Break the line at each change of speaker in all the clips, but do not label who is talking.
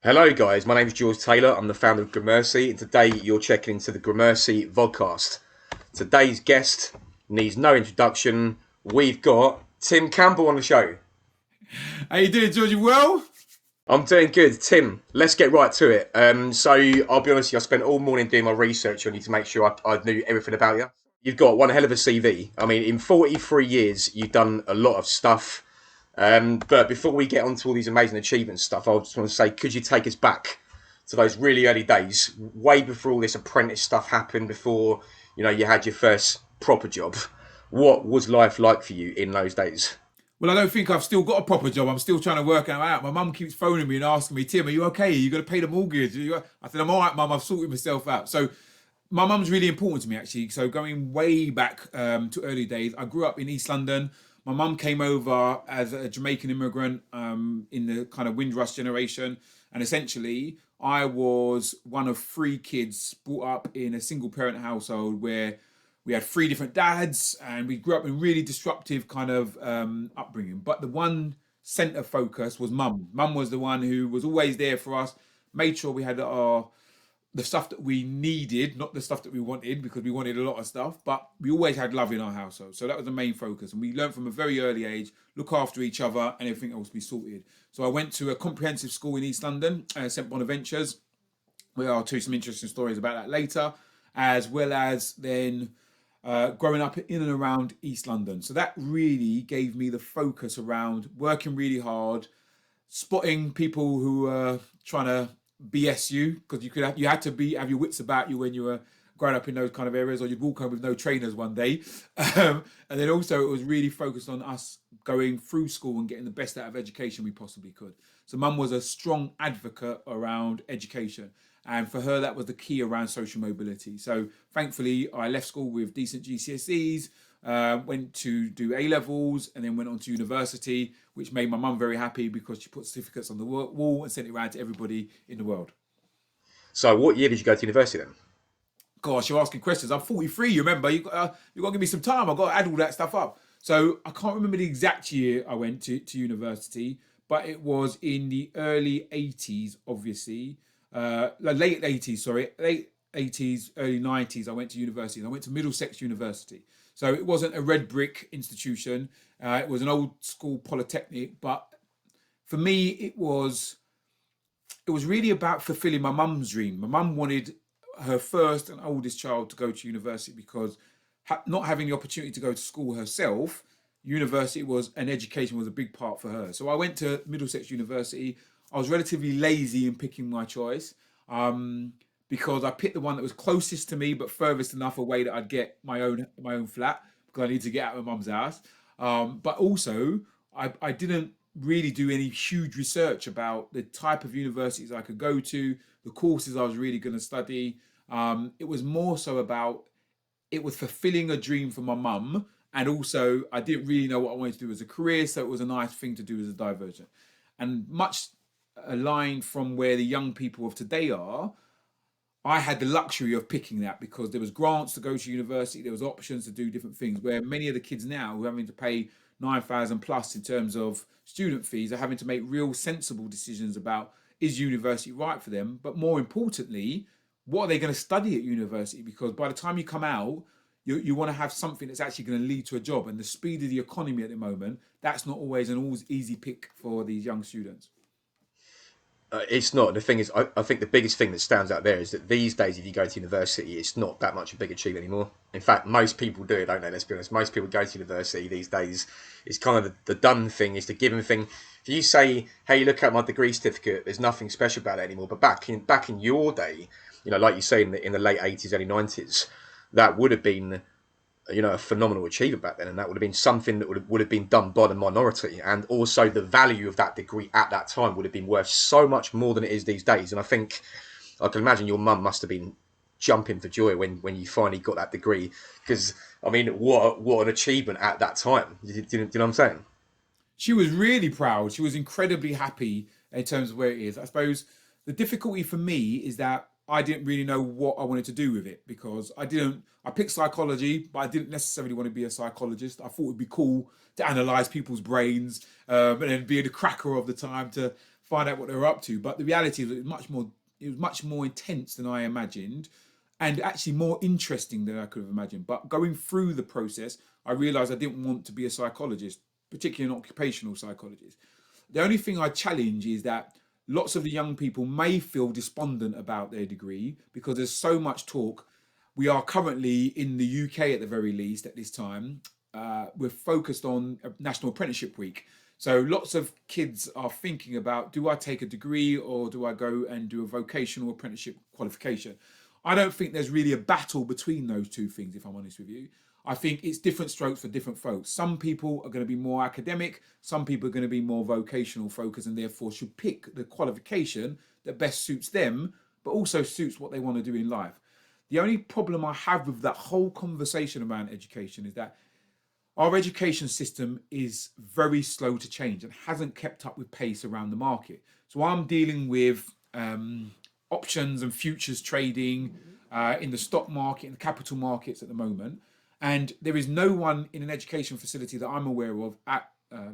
Hello, guys. My name is George Taylor. I'm the founder of Gramersi, and today you're checking into the Gramersi VODcast. Today's guest needs no introduction. We've got Tim Campbell on the show.
How you doing, Georgie? Well,
I'm doing good. Tim, let's get right to it. So I'll be honest with you, I spent all morning doing my research on you to make sure I knew everything about you. You've got one hell of a CV. I mean, in 43 years, you've done a lot of stuff. But before we get on to all these amazing achievements stuff, I just want to say, could you take us back to those really early days, way before all this apprentice stuff happened, before you had your first proper job? What was life like for you in those days?
I don't think I've still got a proper job. I'm still trying to work it out. My mum keeps phoning me and asking me, Tim, are you okay? Are you going to pay the mortgage? I said, I'm all right, mum. I've sorted myself out. So my mum's really important to me, actually. So going way back to early days, I grew up in East London. My mum came over as a Jamaican immigrant in the kind of Windrush generation. And essentially, I was one of three kids brought up in a single parent household where we had three different dads and we grew up in really disruptive kind of upbringing. But the one center focus was mum. Mum was the one who was always there for us, made sure we had our the stuff that we needed, not the stuff that we wanted, because we wanted a lot of stuff, but we always had love in our household. So that was the main focus. And we learned from a very early age, look after each other and everything else be sorted. So I went to a comprehensive school in East London, St Bonaventures, where I'll tell you some interesting stories about that later, as well as then growing up in and around East London. So that really gave me the focus around working really hard, spotting people who were trying to BS you because you had to be have your wits about you when you were growing up in those kind of areas, or you'd walk home with no trainers one day. And then also it was really focused on us going through school and getting the best out of education we possibly could. So mum was a strong advocate around education. And for her, that was the key around social mobility. So thankfully, I left school with decent GCSEs, went to do A levels, and then went on to university, which made my mum very happy because she put certificates on the wall and sent it around to everybody in the world.
So, what year did you go to university then?
Gosh, you're asking questions. I'm 43. You remember? You got to give me some time. I've got to add all that stuff up. So I can't remember the exact year I went to university, but it was in the early 80s, obviously. Late 80s, sorry, late 80s, early 90s. I went to university. I went to Middlesex University. So it wasn't a red brick institution. It was an old school polytechnic, but for me, it was really about fulfilling my mum's dream. My mum wanted her first and oldest child to go to university because not having the opportunity to go to school herself, university was an education was a big part for her. So I went to Middlesex University. I was relatively lazy in picking my choice because I picked the one that was closest to me but furthest enough away that I'd get my own flat because I need to get out of my mum's house. But also, I didn't really do any huge research about the type of universities I could go to, the courses I was really going to study. It was more so about it was fulfilling a dream for my mum, and also I didn't really know what I wanted to do as a career, so it was a nice thing to do as a diversion. And much aligned from where the young people of today are, I had the luxury of picking that because there was grants to go to university, there was options to do different things. Where many of the kids now who are having to pay 9,000 plus in terms of student fees are having to make real sensible decisions about is university right for them, but more importantly, what are they going to study at university? Because by the time you come out, you want to have something that's actually going to lead to a job. And the speed of the economy at the moment, that's not always an always easy pick for these young students.
It's not. The thing is, I think the biggest thing that stands out there is that these days, if you go to university, it's not that much a big achievement anymore. In fact, most people do it, don't they? Let's be honest. Most people go to university these days. It's kind of the done thing, it's the given thing. If you say, "Hey, look at my degree certificate," there's nothing special about it anymore. But back in your day, like you say in the late 80s, early 90s, that would have been a phenomenal achievement back then, and that would have been something that would have been done by the minority, and also the value of that degree at that time would have been worth so much more than it is these days. And I think I can imagine your mum must have been jumping for joy when you finally got that degree, because I mean, what an achievement at that time. Do you know what I'm saying?
She was really proud. She was incredibly happy in terms of where it is. I suppose the difficulty for me is that I didn't really know what I wanted to do with it because I picked psychology, but I didn't necessarily want to be a psychologist. I thought it'd be cool to analyze people's brains and then be the cracker of the time to find out what they were up to. But the reality is, it was much more intense than I imagined, and actually more interesting than I could have imagined. But going through the process, I realised I didn't want to be a psychologist, particularly an occupational psychologist. The only thing I challenge is that lots of the young people may feel despondent about their degree because there's so much talk. We are currently in the UK, at the very least, at this time. We're focused on a National Apprenticeship Week. So lots of kids are thinking about, do I take a degree or do I go and do a vocational apprenticeship qualification? I don't think there's really a battle between those two things, if I'm honest with you. I think it's different strokes for different folks. Some people are going to be more academic, some people are going to be more vocational focused, and therefore should pick the qualification that best suits them, but also suits what they want to do in life. The only problem I have with that whole conversation around education is that our education system is very slow to change and hasn't kept up with pace around the market. So I'm dealing with options and futures trading in the stock market and the capital markets at the moment. And there is no one in an education facility that I'm aware of at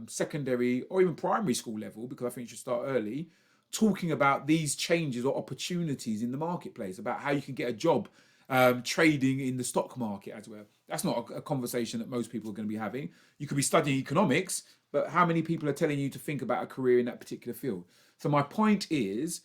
secondary or even primary school level, because I think you should start early, talking about these changes or opportunities in the marketplace, about how you can get a job trading in the stock market as well. That's not a conversation that most people are going to be having. You could be studying economics, but how many people are telling you to think about a career in that particular field? So my point is,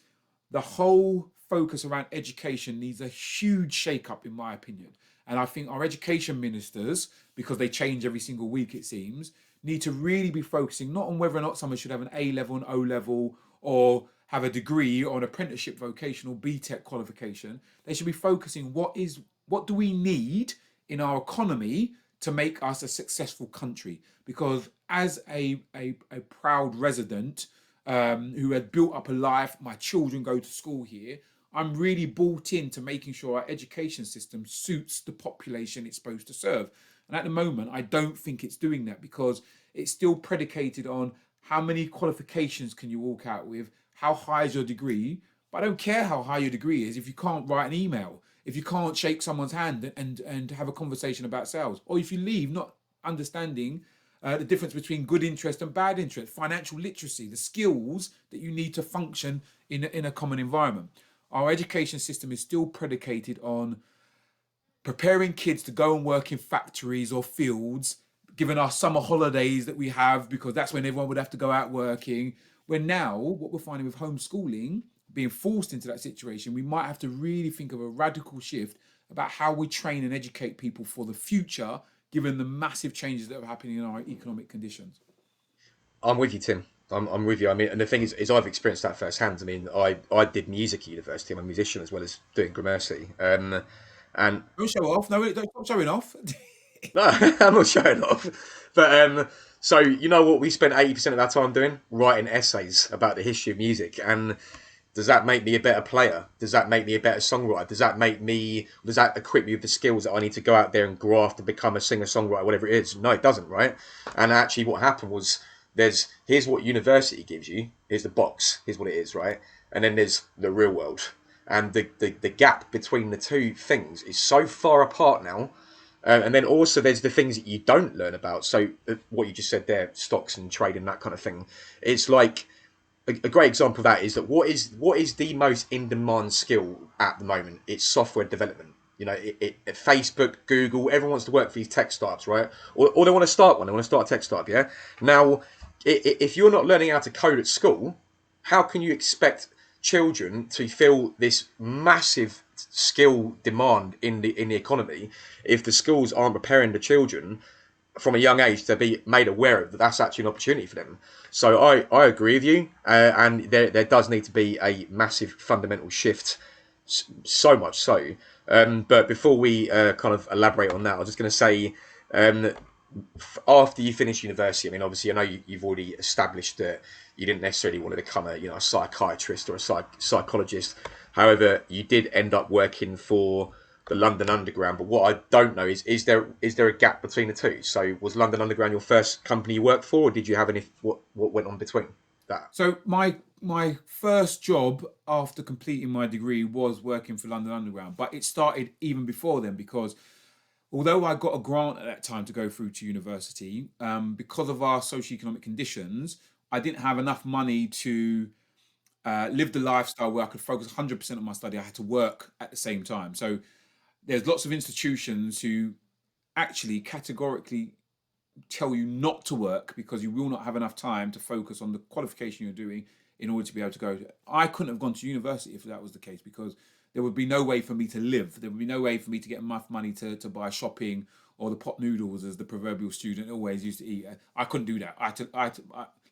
the whole focus around education needs a huge shake-up, in my opinion. And I think our education ministers, because they change every single week, it seems, need to really be focusing not on whether or not someone should have an A level, an O level, or have a degree or an apprenticeship vocational BTEC qualification. They should be focusing what do we need in our economy to make us a successful country? Because as a proud resident who had built up a life, my children go to school here, I'm really bought into making sure our education system suits the population it's supposed to serve. And at the moment, I don't think it's doing that, because it's still predicated on how many qualifications can you walk out with, how high is your degree. But I don't care how high your degree is if you can't write an email, if you can't shake someone's hand and have a conversation about sales, or if you leave not understanding the difference between good interest and bad interest, financial literacy, the skills that you need to function in a common environment. Our education system is still predicated on preparing kids to go and work in factories or fields, given our summer holidays that we have, because that's when everyone would have to go out working. When now, what we're finding with homeschooling, being forced into that situation, we might have to really think of a radical shift about how we train and educate people for the future, given the massive changes that are happening in our economic conditions.
I'm with you, Tim. I'm with you. I mean, and the thing is I've experienced that firsthand. I mean, I did music at university. I'm a musician as well as doing Gramersi. And
Don't show off. No, don't stop showing off.
no, I'm not showing off. But so you know what we spent 80% of our time doing? Writing essays about the history of music. And does that make me a better player? Does that make me a better songwriter? Does that equip me with the skills that I need to go out there and graft and become a singer-songwriter, whatever it is? No, it doesn't, right? And actually what happened was, here's what university gives you, here's the box, here's what it is, right? And then there's the real world. And the gap between the two things is so far apart now. And then also there's the things that you don't learn about. So what you just said there, stocks and trading, that kind of thing. It's like, a great example of that is that what is the most in-demand skill at the moment? It's software development. You know, Facebook, Google, everyone wants to work for these tech startups, right? Or they want to start one. They want to start a tech startup, yeah? Now, if you're not learning how to code at school, how can you expect children to feel this massive skill demand in the economy if the schools aren't preparing the children from a young age to be made aware of that that's actually an opportunity for them? So I agree with you, and there does need to be a massive fundamental shift, so much so. But before we kind of elaborate on that, I was just going to say, after you finish university, I mean, obviously, I know you've already established that you didn't necessarily want to become a psychiatrist or a psychologist. However, you did end up working for the London Underground. But what I don't know is there a gap between the two? So was London Underground your first company you worked for, or did you have what went on between that?
So my first job after completing my degree was working for London Underground, but it started even before then, because although I got a grant at that time to go through to university, because of our socioeconomic conditions, I didn't have enough money to lived a lifestyle where I could focus 100% on my study. I had to work at the same time. So there's lots of institutions who actually categorically tell you not to work because you will not have enough time to focus on the qualification you're doing in order to be able to go. I couldn't have gone to university if that was the case, because there would be no way for me to live. There would be no way for me to get enough money to buy shopping or the pot noodles, as the proverbial student always used to eat. I couldn't do that.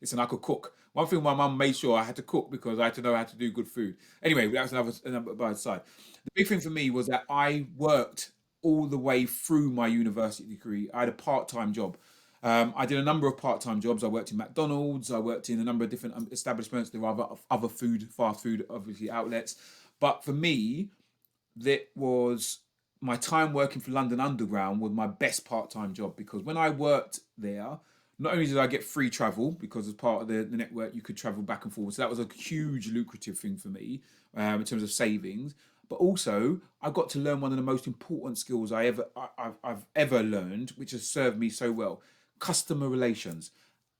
Listen, I could cook. One thing my mum made sure I had to cook because I had to know how to do good food. Anyway, that's another by the side. The big thing for me was that I worked all the way through my university degree. I had a part-time job. I did a number of part-time jobs. I worked in McDonald's. I worked in a number of different establishments. There were other fast food, obviously, outlets. But for me, that was my time working for London Underground was my best part-time job, because when I worked there, not only did I get free travel, because as part of the network you could travel back and forward, so that was a huge lucrative thing for me in terms of savings. But also, I got to learn one of the most important skills I've ever learned, which has served me so well: customer relations.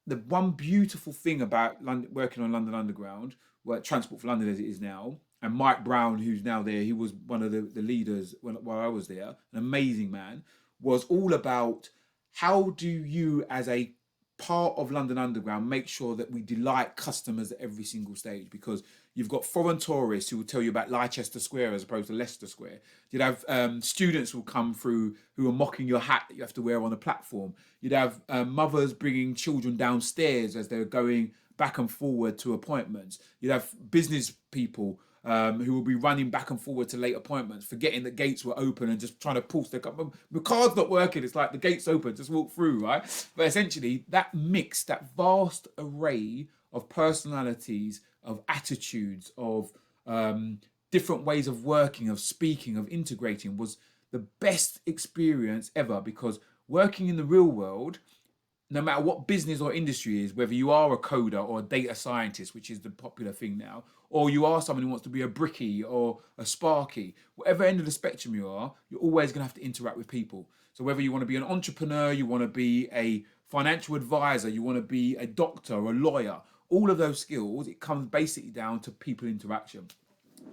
The one beautiful thing about working on London Underground, Transport for London as it is now, and Mike Brown, who's now there, he was one of the leaders while I was there, an amazing man, was all about how do you, as a part of London Underground, make sure that we delight customers at every single stage, because you've got foreign tourists who will tell you about Leicester Square as opposed to Leicester Square. You'd have students who will come through who are mocking your hat that you have to wear on a platform. You'd have mothers bringing children downstairs as they're going back and forward to appointments. You'd have business people who will be running back and forward to late appointments, forgetting that gates were open and just trying to pulse their car. The car's not working. It's like the gate's open, just walk through, right? But essentially, that mix, that vast array of personalities, of attitudes, of different ways of working, of speaking, of integrating, was the best experience ever. Because working in the real world, no matter what business or industry is, whether you are a coder or a data scientist, which is the popular thing now, or you are someone who wants to be a brickie or a sparky, whatever end of the spectrum you are, you're always going to have to interact with people. So whether you want to be an entrepreneur, you want to be a financial advisor, you want to be a doctor or a lawyer, all of those skills, it comes basically down to people interaction.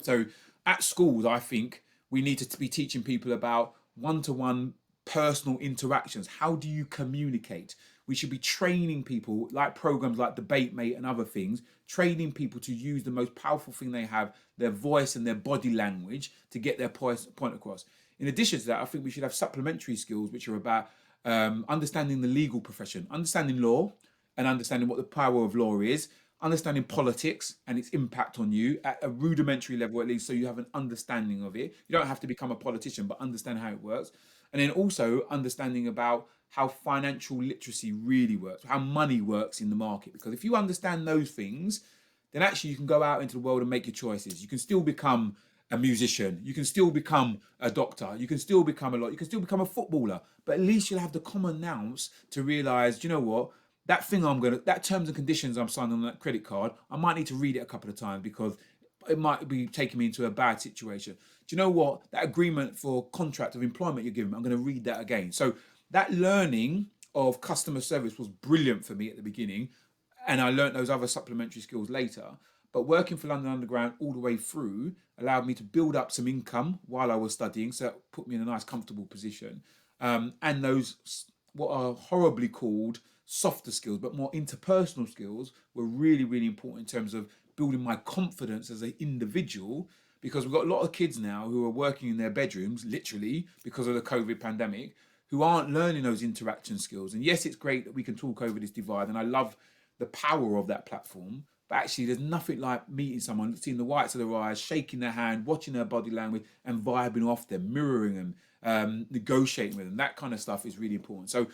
So at schools, I think we need to be teaching people about one-to-one personal interactions. How do you communicate? We should be training people, like programs like DebateMate and other things, training people to use the most powerful thing they have, their voice and their body language, to get their point across. In addition to that, I think we should have supplementary skills which are about understanding the legal profession, understanding law and understanding what the power of law is, understanding politics and its impact on you at a rudimentary level, at least, so you have an understanding of it. You don't have to become a politician, but understand how it works. And then also understanding about how financial literacy really works, how money works in the market. Because if you understand those things, then actually you can go out into the world and make your choices. You can still become a musician, you can still become a doctor, you can still become a lot, you can still become a footballer, but at least you'll have the common ounce to realize, you know what, that terms and conditions I'm signing on that credit card, I might need to read it a couple of times because it might be taking me into a bad situation. Do you know what? That agreement for contract of employment you're giving me, I'm going to read that again. So that learning of customer service was brilliant for me at the beginning, and I learned those other supplementary skills later. But working for London Underground all the way through allowed me to build up some income while I was studying, so it put me in a nice, comfortable position. And those, what are horribly called softer skills, but more interpersonal skills, were really, really important in terms of building my confidence as an individual, because we've got a lot of kids now who are working in their bedrooms, literally, because of the COVID pandemic, who aren't learning those interaction skills. And yes, it's great that we can talk over this divide, and I love the power of that platform, but actually there's nothing like meeting someone, seeing the whites of their eyes, shaking their hand, watching their body language, and vibing off them, mirroring them, negotiating with them. That kind of stuff is really important. So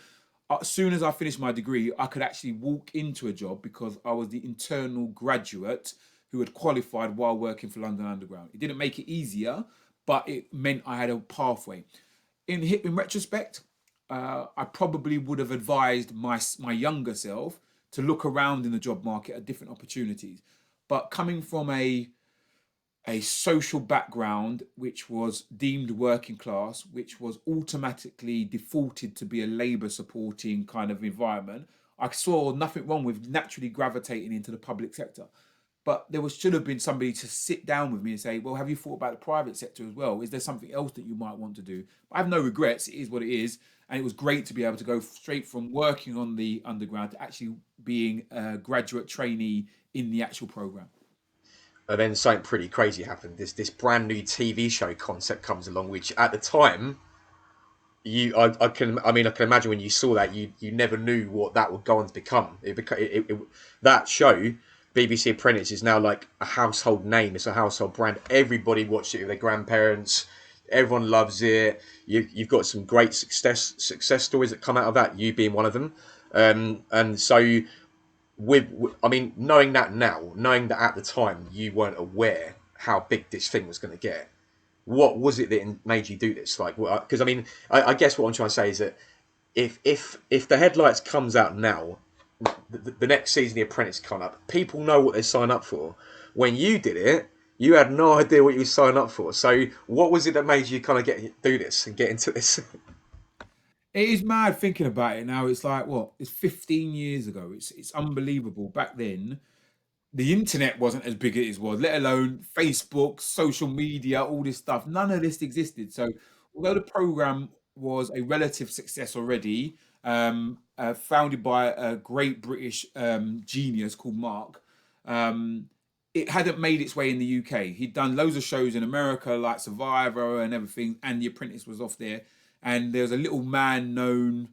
as soon as I finished my degree, I could actually walk into a job because I was the internal graduate who had qualified while working for London Underground. It didn't make it easier, but it meant I had a pathway. In retrospect, I probably would have advised my younger self to look around in the job market at different opportunities. But coming from a social background which was deemed working class, which was automatically defaulted to be a Labour supporting kind of environment, I saw nothing wrong with naturally gravitating into the public sector. But there should have been somebody to sit down with me and say, well, have you thought about the private sector as well? Is there something else that you might want to do? But I have no regrets. It is what it is. And it was great to be able to go straight from working on the underground to actually being a graduate trainee in the actual program.
And then something pretty crazy happened. This brand new TV show concept comes along, which at the time I can imagine when you saw that you never knew what that would go on to become. That show, BBC Apprentice, is now like a household name. It's a household brand. Everybody watched it with their grandparents. Everyone loves it. You've got some great success stories that come out of that. You being one of them, and so I mean, knowing that now, knowing that at the time you weren't aware how big this thing was going to get, what was it that made you do this? Like, because I mean, I guess what I'm trying to say is that if the headlights comes out now, the next season the Apprentice come up, people know what they sign up for. When you did it, you had no idea what you signed up for. So what was it that made you kind of do this and get into this?
It is mad thinking about it now. It's like, what? It's 15 years ago. It's unbelievable. Back then, the internet wasn't as big as it was, let alone Facebook, social media, all this stuff. None of this existed. So, although the program was a relative success already, founded by a great British genius called Mark, um, it hadn't made its way in the UK. He'd done loads of shows in America, like Survivor and everything, and The Apprentice was off there. And there's a little man known,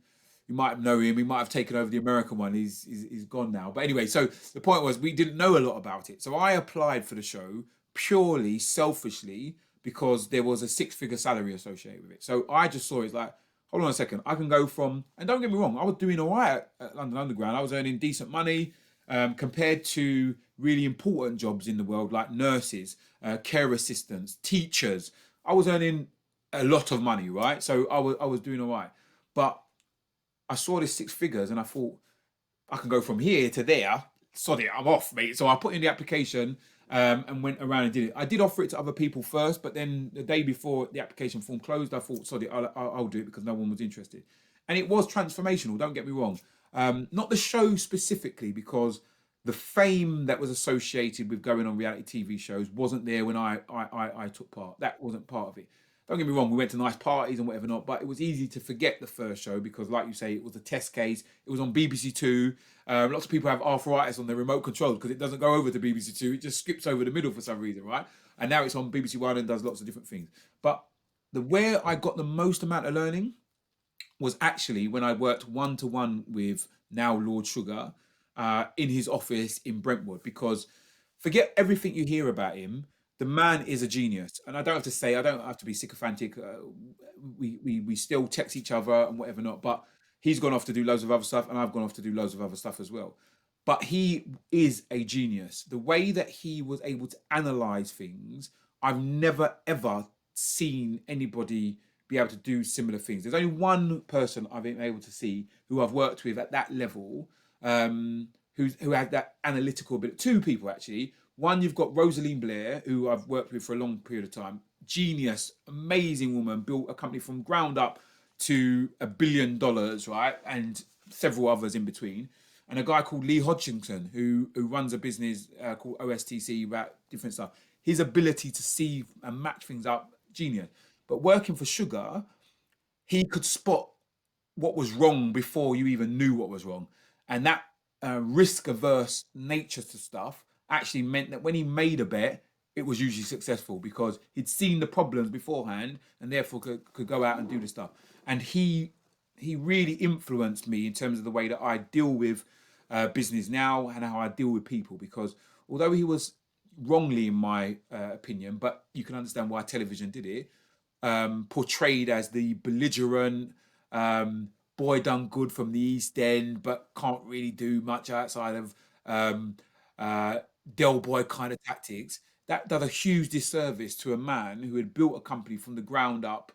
you might know him. He might have taken over the American one. He's gone now. But anyway, so the point was we didn't know a lot about it. So I applied for the show purely selfishly because there was a six-figure salary associated with it. So I just saw it like, hold on a second, I can go from, and don't get me wrong, I was doing all right at London Underground. I was earning decent money compared to really important jobs in the world like nurses, care assistants, teachers. I was earning a lot of money, right? So I was doing all right. But I saw this six figures and I thought, I can go from here to there. Sod it, I'm off, mate. So I put in the application and went around and did it. I did offer it to other people first, but then the day before the application form closed, I thought, sod it, I'll do it because no one was interested. And it was transformational, don't get me wrong. Not the show specifically, because the fame that was associated with going on reality TV shows wasn't there when I took part. That wasn't part of it. Don't get me wrong, we went to nice parties and whatever not, but it was easy to forget the first show because, like you say, it was a test case. It was on BBC Two. Lots of people have arthritis on their remote controls because it doesn't go over to BBC Two. It just skips over the middle for some reason, right? And now it's on BBC One and does lots of different things. But the where I got the most amount of learning was actually when I worked one-to-one with now Lord Sugar in his office in Brentwood, because forget everything you hear about him. The man is a genius, and I don't have to say, I don't have to be sycophantic. We still text each other and whatever not, but he's gone off to do loads of other stuff, and I've gone off to do loads of other stuff as well. But he is a genius. The way that he was able to analyze things, I've never ever seen anybody be able to do similar things. There's only one person I've been able to see who I've worked with at that level, who had that analytical ability. Two people actually. One, you've got Rosaline Blair, who I've worked with for a long period of time. Genius, amazing woman, built a company from ground up to $1 billion, right? And several others in between. And a guy called Lee Hodgkinson, who runs a business called OSTC about different stuff. His ability to see and match things up, genius. But working for Sugar, he could spot what was wrong before you even knew what was wrong. And that risk averse nature to stuff actually meant that when he made a bet, it was usually successful because he'd seen the problems beforehand and therefore could go out and do the stuff. And he really influenced me in terms of the way that I deal with business now and how I deal with people, because although he was wrongly, in my opinion, but you can understand why television did it, portrayed as the belligerent boy done good from the East End, but can't really do much outside of Del Boy kind of tactics. That done a huge disservice to a man who had built a company from the ground up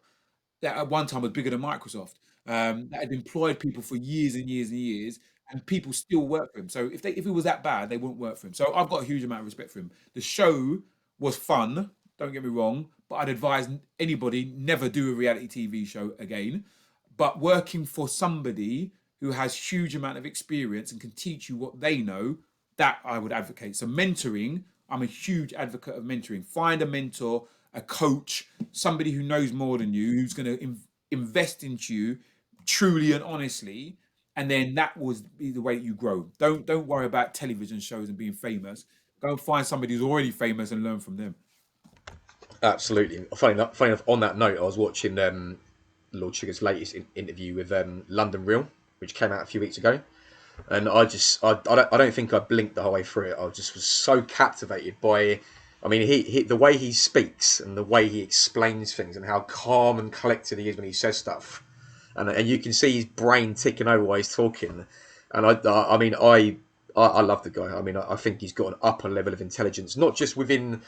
that at one time was bigger than Microsoft, that had employed people for years and years and years, and people still work for him. So if it was that bad, they wouldn't work for him. So I've got a huge amount of respect for him. The show was fun, don't get me wrong, but I'd advise anybody never do a reality TV show again. But working for somebody who has huge amount of experience and can teach you what they know, that I would advocate. So mentoring I'm a huge advocate of mentoring. Find a mentor, a coach, somebody who knows more than you, who's going to invest into you truly and honestly, and then that will be the way that you grow. Don't worry about television shows and being famous. Go and find somebody who's already famous and learn from them.
Absolutely. Funny enough, on that note, I was watching Lord Sugar's latest interview with London Real, which came out a few weeks ago, and I don't think I blinked the whole way through it. I just was so captivated by, I mean, he the way he speaks and the way he explains things and how calm and collected he is when he says stuff, and you can see his brain ticking over while he's talking, and I mean I love the guy. I mean, I think he's got an upper level of intelligence, not just within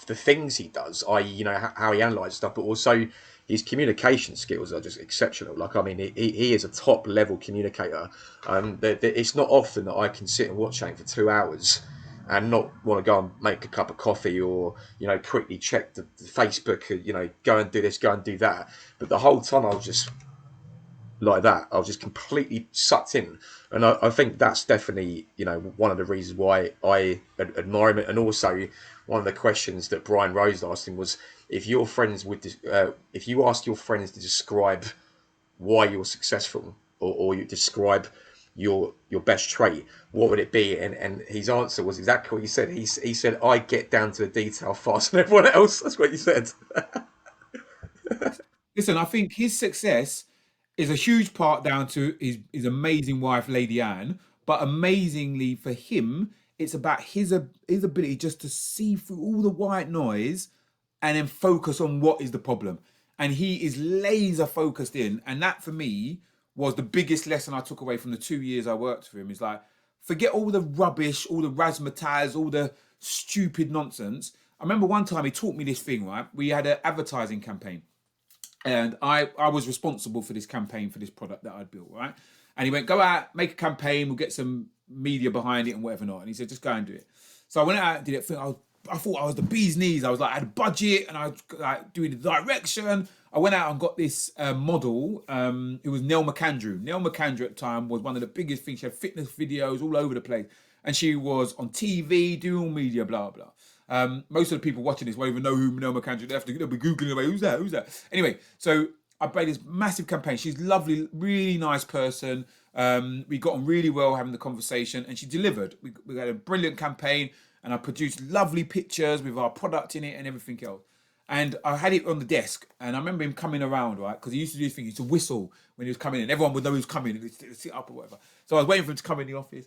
the things he does, i.e., how he analyzes stuff, but also his communication skills are just exceptional. Like, I mean, he is a top level communicator. It's not often that I can sit and watch something for 2 hours and not want to go and make a cup of coffee or quickly check the Facebook, go and do this, go and do that. But the whole time I was just like that. I was just completely sucked in, and I think that's definitely one of the reasons why I admire him. And also, one of the questions that Brian Rose asked him was, if your friends if you ask your friends to describe why you're successful, or you describe your best trait, what would it be? And his answer was exactly what he said. He said, "I get down to the detail faster than everyone else." That's what he said.
Listen, I think his success is a huge part down to his amazing wife, Lady Anne. But amazingly for him, it's about his ability just to see through all the white noise and then focus on what is the problem. And he is laser focused in. And that for me was the biggest lesson I took away from the 2 years I worked for him. Is like, forget all the rubbish, all the razzmatazz, all the stupid nonsense. I remember one time he taught me this thing, right? We had an advertising campaign. And I was responsible for this campaign for this product that I'd built, right? And he went, go out, make a campaign, we'll get some media behind it and whatever not. And he said, just go and do it. So I went out and did it. I thought I was the bee's knees. I was like, I had a budget and I was like doing the direction. I went out and got this model. It was Nell McAndrew. Nell McAndrew at the time was one of the biggest things. She had fitness videos all over the place. And she was on TV, doing all media, blah, blah. Most of the people watching this won't even know who Nell McAndrew is. They'll be Googling away, who's that? Anyway, so I made this massive campaign. She's lovely, really nice person. We got on really well having the conversation, and she delivered. We had a brilliant campaign, and I produced lovely pictures with our product in it and everything else. And I had it on the desk, and I remember him coming around, right? Because he used to do this thing, he used to whistle when he was coming in. Everyone would know he was coming, and he'd sit up or whatever. So I was waiting for him to come in the office.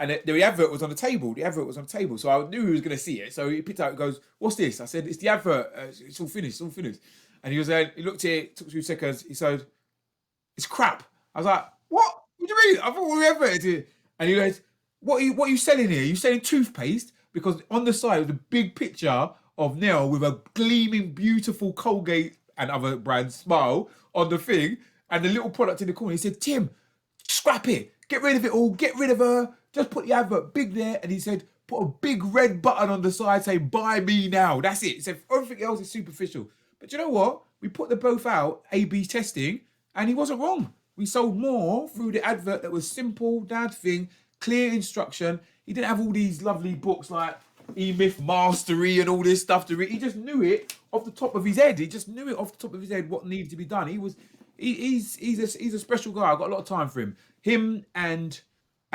And the advert was on the table. So I knew he was going to see it. So he picked it up and goes, what's this? I said, it's the advert. It's all finished. And he was there. He looked at it, took a few seconds. He said, it's crap. I was like, what? What do you mean? I thought we advertised it. And he goes, what are you selling here? Are you selling toothpaste? Because on the side was a big picture of Nell with a gleaming, beautiful Colgate and other brands smile on the thing. And the little product in the corner. He said, Tim, scrap it. Get rid of it all. Get rid of her. Just put the advert big there. And he said, put a big red button on the side saying, buy me now. That's it. He said, everything else is superficial. But you know what? We put them both out, A/B testing, and he wasn't wrong. We sold more through the advert that was simple, down to thing, clear instruction. He didn't have all these lovely books like E-Myth Mastery and all this stuff to read. He just knew it off the top of his head. What needed to be done. He's a special guy. I've got a lot of time for him. Him and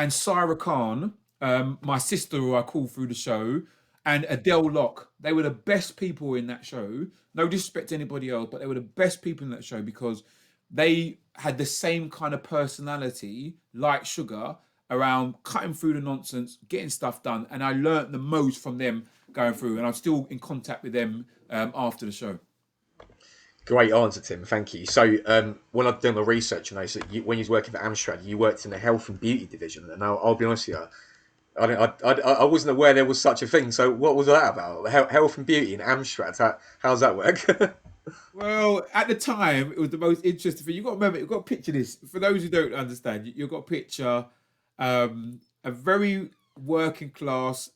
Syra Khan, my sister who I call through the show, and Adele Locke. They were the best people in that show. No disrespect to anybody else, but they were the best people in that show because they had the same kind of personality, like Sugar, around cutting through the nonsense, getting stuff done. And I learnt the most from them going through. And I'm still in contact with them after the show.
Great answer, Tim. Thank you. So, when I was doing my research, I noticed that when you was working for Amstrad, you worked in the health and beauty division. And I'll be honest with you, I wasn't aware there was such a thing. So, what was that about? Health and beauty in Amstrad. How's that work?
Well, at the time, it was the most interesting thing. You've got to remember, you've got to picture this. For those who don't understand, you've got to picture a very working class,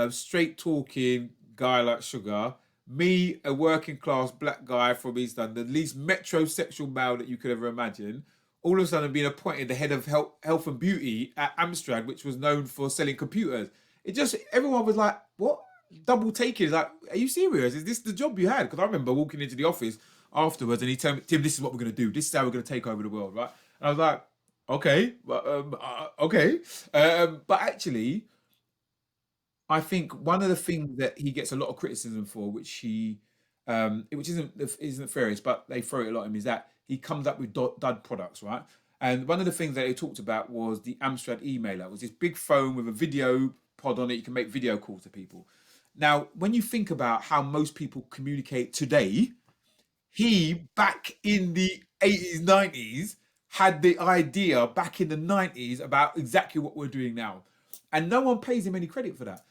straight talking guy like Sugar. Me, a working class black guy from East London, the least metrosexual male that you could ever imagine. All of a sudden being appointed the head of health and beauty at Amstrad, which was known for selling computers. it just everyone was like, "What?" Double taking. Like, are you serious? Is this the job you had? Because I remember walking into the office afterwards, and he told me, "Tim, this is what we're gonna do. This is how we're gonna take over the world, right?" And I was like, "Okay, okay," but actually, I think one of the things that he gets a lot of criticism for, which isn't fairest, but they throw it a lot at him, is that he comes up with dud products, right? And one of the things that they talked about was the Amstrad emailer. It was this big phone with a video pod on it. You can make video calls to people. Now, when you think about how most people communicate today, he back in the 80s, 90s had the idea back in the 90s about exactly what we're doing now. And no one pays him any credit for that.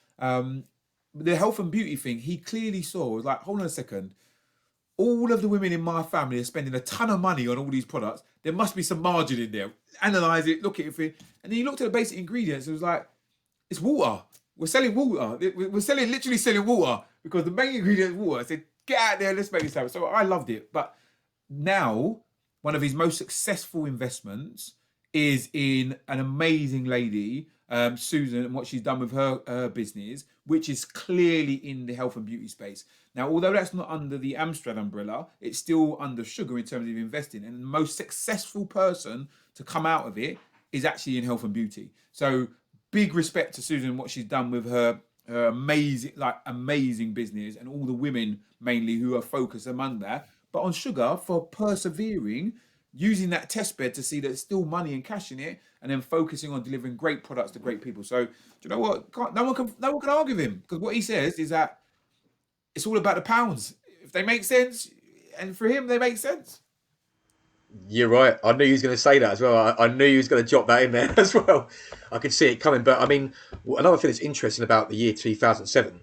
The health and beauty thing, he clearly saw was like, hold on a second. All of the women in my family are spending a ton of money on all these products. There must be some margin in there. Analyze it, look at it. And then he looked at the basic ingredients and was like, it's water. We're selling water. We're literally selling water because the main ingredient is water. I said, get out there, let's make this happen. So I loved it. But now, one of his most successful investments is in an amazing lady, Susan, and what she's done with her business, which is clearly in the health and beauty space. Now, although that's not under the Amstrad umbrella, it's still under Sugar in terms of investing. And the most successful person to come out of it is actually in health and beauty. So big respect to Susan and what she's done with her amazing business and all the women mainly who are focused among that. But on Sugar for persevering, using that test bed to see that there's still money and cash in it, and then focusing on delivering great products to great people. So do you know what? No one can argue with him because what he says is that it's all about the pounds. If they make sense, and for him they make sense.
You're right. I knew he was going to say that as well. I knew he was going to drop that in there as well. I could see it coming. But I mean, another thing that's interesting about the year 2007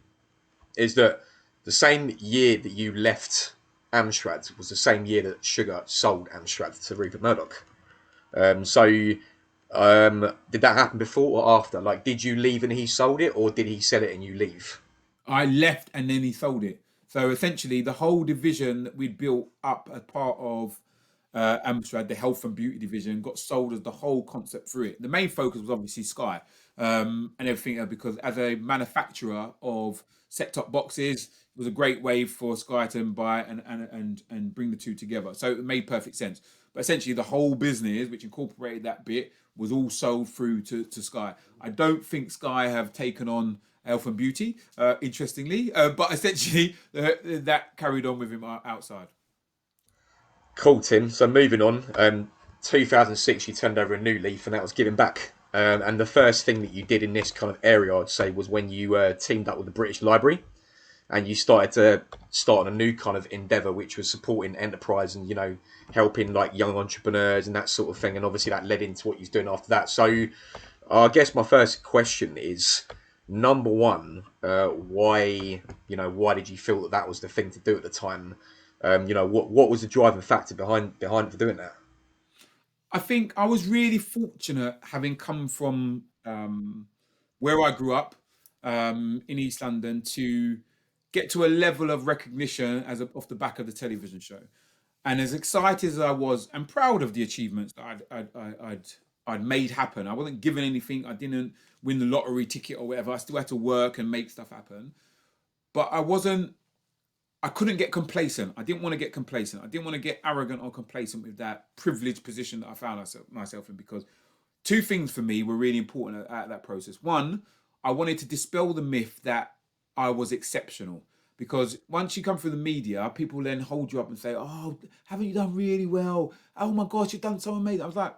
is that the same year that you left Amstrad was the same year that Sugar sold Amstrad to Rupert Murdoch. So did that happen before or after? Like, did you leave and he sold it, or did he sell it and you leave?
I left and then he sold it. So essentially, the whole division that we'd built up as part of Amstrad, the health and beauty division, got sold as the whole concept through it. The main focus was obviously Sky and everything because as a manufacturer of set-top boxes, it was a great way for Sky to buy and bring the two together. So it made perfect sense. But essentially, the whole business, which incorporated that bit, was all sold through to Sky. I don't think Sky have taken on health and beauty, interestingly, but essentially that carried on with him outside.
Cool, Tim. So moving on, 2006 you turned over a new leaf, and that was giving back. And the first thing that you did in this kind of area, I'd say, was when you teamed up with the British Library, and you started to start on a new kind of endeavour, which was supporting enterprise and helping like young entrepreneurs and that sort of thing. And obviously that led into what you're doing after that. So I guess my first question is, number one, why did you feel that that was the thing to do at the time? What was the driving factor behind for doing that?
I think I was really fortunate having come from where I grew up in East London to get to a level of recognition off the back of the television show. And as excited as I was and proud of the achievements that I'd made happen, I wasn't given anything. I didn't win the lottery ticket or whatever. I still had to work and make stuff happen. But I couldn't get complacent. I didn't want to get complacent. I didn't want to get arrogant or complacent with that privileged position that I found myself in because two things for me were really important at that process. One, I wanted to dispel the myth that I was exceptional because once you come through the media, people then hold you up and say, "Oh, haven't you done really well? Oh my gosh, you've done so amazing." I was like,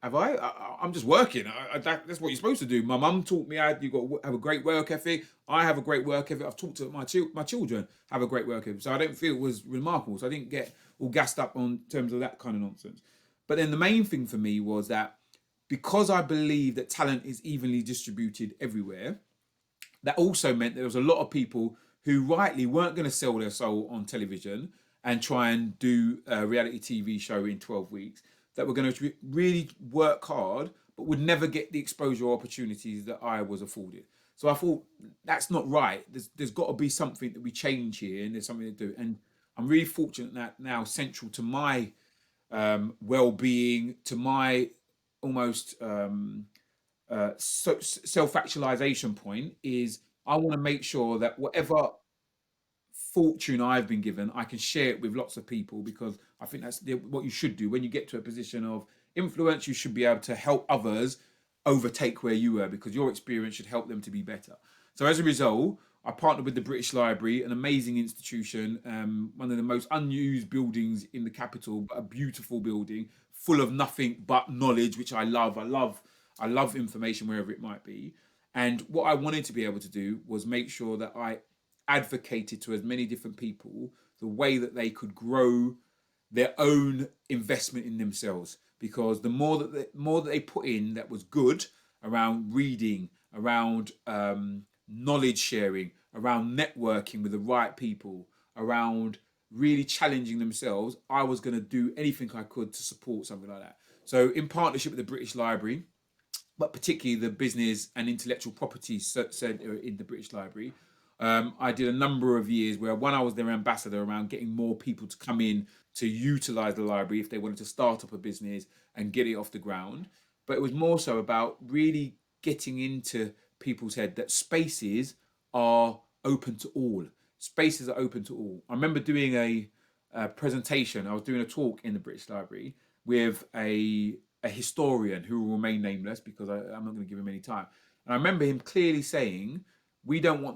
have I'm just working. That's what you're supposed to do. My mum taught me you got to have a great work ethic. I have a great work ethic. I've taught to my children have a great work ethic. So I don't feel it was remarkable. So I didn't get all gassed up on terms of that kind of nonsense. But then the main thing for me was that because I believe that talent is evenly distributed everywhere, that also meant there was a lot of people who rightly weren't going to sell their soul on television and try and do a reality TV show in 12 weeks that were going to really work hard, but would never get the exposure or opportunities that I was afforded. So I thought that's not right. There's got to be something that we change here, and there's something to do. And I'm really fortunate that now central to my well-being, to my almost self-actualization point is I want to make sure that whatever fortune I've been given, I can share it with lots of people, because I think that's what you should do. When you get to a position of influence, you should be able to help others overtake where you were, because your experience should help them to be better. So as a result, I partnered with the British Library, an amazing institution, one of the most unused buildings in the capital, but a beautiful building full of nothing but knowledge, which I love. I love information wherever it might be. And what I wanted to be able to do was make sure that I advocated to as many different people the way that they could grow their own investment in themselves, because the more that they put in that was good around reading, around knowledge sharing, around networking with the right people, around really challenging themselves, I was going to do anything I could to support something like that. So in partnership with the British Library, but particularly the business and intellectual property centre in the British Library, I did a number of years where, one, I was their ambassador around getting more people to come in to utilise the library if they wanted to start up a business and get it off the ground. But it was more so about really getting into people's head that spaces are open to all. Spaces are open to all. I remember doing a presentation. I was doing a talk in the British Library with a historian who will remain nameless, because I'm not going to give him any time. And I remember him clearly saying, we don't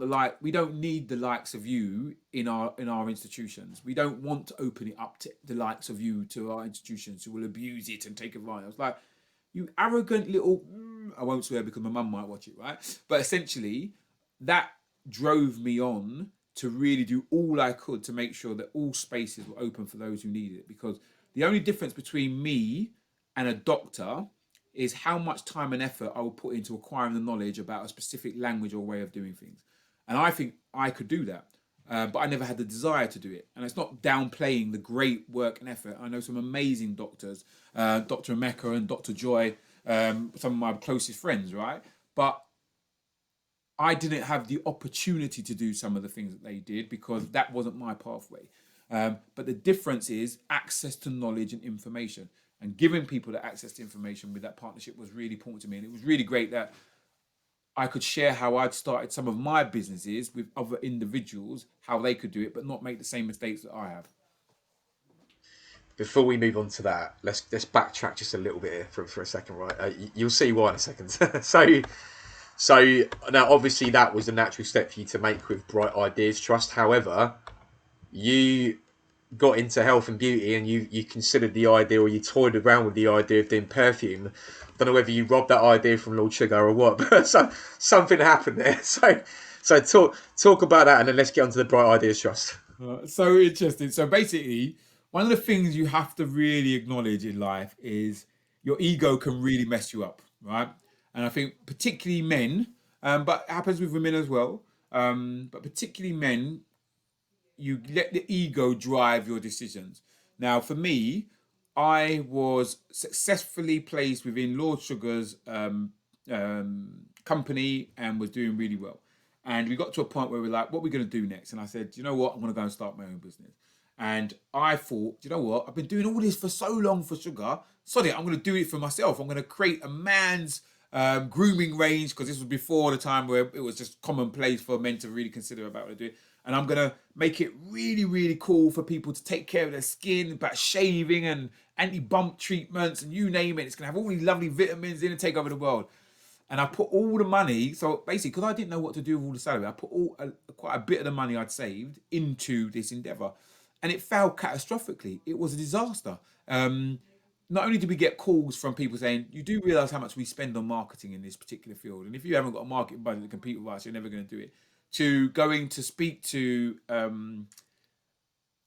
need the likes of you in our institutions. We don't want to open it up to the likes of you to our institutions who will abuse it and take advantage. I was like, you arrogant little, I won't swear because my mum might watch it, right? But essentially, that drove me on to really do all I could to make sure that all spaces were open for those who needed it. Because the only difference between me and a doctor is how much time and effort I will put into acquiring the knowledge about a specific language or way of doing things. And I think I could do that, but I never had the desire to do it. And it's not downplaying the great work and effort. I know some amazing doctors, Dr. Emeka and Dr. Joy, some of my closest friends, right? But I didn't have the opportunity to do some of the things that they did because that wasn't my pathway. But the difference is access to knowledge and information. And giving people the access to information with that partnership was really important to me. And it was really great that I could share how I'd started some of my businesses with other individuals, how they could do it, but not make the same mistakes that I have.
Before we move on to that, let's backtrack just a little bit here for a second, right? You'll see why in a second. So now, obviously, that was a natural step for you to make with Bright Ideas Trust. However, you got into health and beauty, and you considered the idea, or you toyed around with the idea of doing perfume. I don't know whether you robbed that idea from Lord Sugar or what, but something happened there. So talk about that, and then let's get on to the Bright Ideas Trust.
So interesting. So basically, one of the things you have to really acknowledge in life is your ego can really mess you up, right? And I think particularly men, but it happens with women as well, but particularly men, you let the ego drive your decisions. Now, for me, I was successfully placed within Lord Sugar's company and was doing really well. And we got to a point where we're like, what are we going to do next? And I said, you know what? I'm going to go and start my own business. And I thought, you know what? I've been doing all this for so long for Sugar. Sorry, I'm going to do it for myself. I'm going to create a man's grooming range, because this was before the time where it was just commonplace for men to really consider about what they do. And I'm going to make it really, really cool for people to take care of their skin, about shaving and anti-bump treatments and you name it. It's going to have all these lovely vitamins in and take over the world. And I put all the money, so basically, because I didn't know what to do with all the salary, I put quite a bit of the money I'd saved into this endeavour. And it failed catastrophically. It was a disaster. Not only did we get calls from people saying, you do realise how much we spend on marketing in this particular field, and if you haven't got a marketing budget to compete with us, you're never going to do it, to going to speak to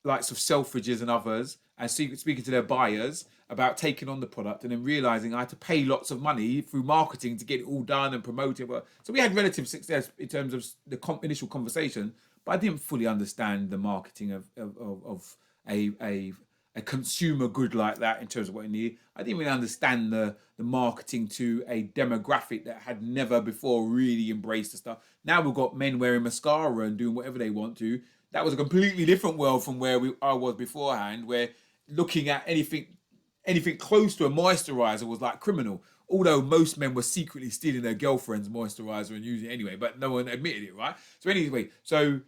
likes of Selfridges and others and speaking to their buyers about taking on the product, and then realising I had to pay lots of money through marketing to get it all done and promote it. So we had relative success in terms of the initial conversation, but I didn't fully understand the marketing of a consumer good like that in terms of what it needed. I didn't really understand the marketing to a demographic that had never before really embraced the stuff. Now we've got men wearing mascara and doing whatever they want to. That was a completely different world from where I was beforehand, where looking at anything close to a moisturizer was like criminal. Although most men were secretly stealing their girlfriend's moisturizer and using it anyway, but no one admitted it, right? So anyway, so